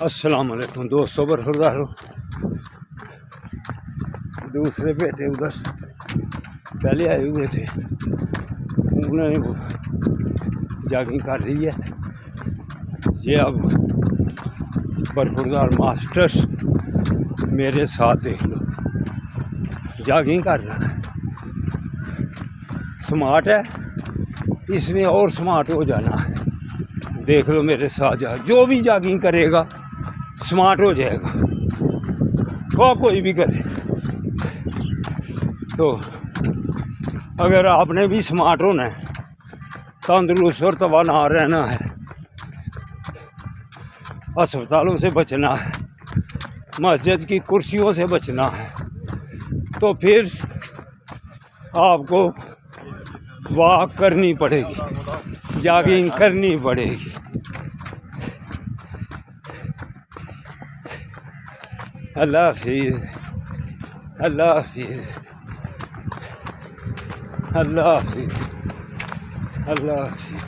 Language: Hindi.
अस्सलाम वालेकुम दोस्तों, बरखुरदारो। दूसरे बेटे उधर पहले आए हुए थे, उन्होंने जॉगिंग कर रही है। ये अब बरखुरदार मास्टर्स मेरे साथ देख लो, जॉगिंग कर रहा है। स्मार्ट है, इसमें और स्मार्ट हो जाना है। देख लो मेरे साथ जा, जो भी जॉगिंग करेगा स्मार्ट हो जाएगा, वो कोई भी करे। तो अगर आपने भी स्मार्ट होना है, तंदुरुस्त और तवाना रहना है, अस्पतालों से बचना है, मस्जिद की कुर्सियों से बचना है, तो फिर आपको वॉक करनी पड़ेगी, जॉगिंग करनी पड़ेगी। अल्लाह हाफिज़, अल्लाह हाफिज़, अल्लाह हाफिज़, अल्लाह हाफिज़।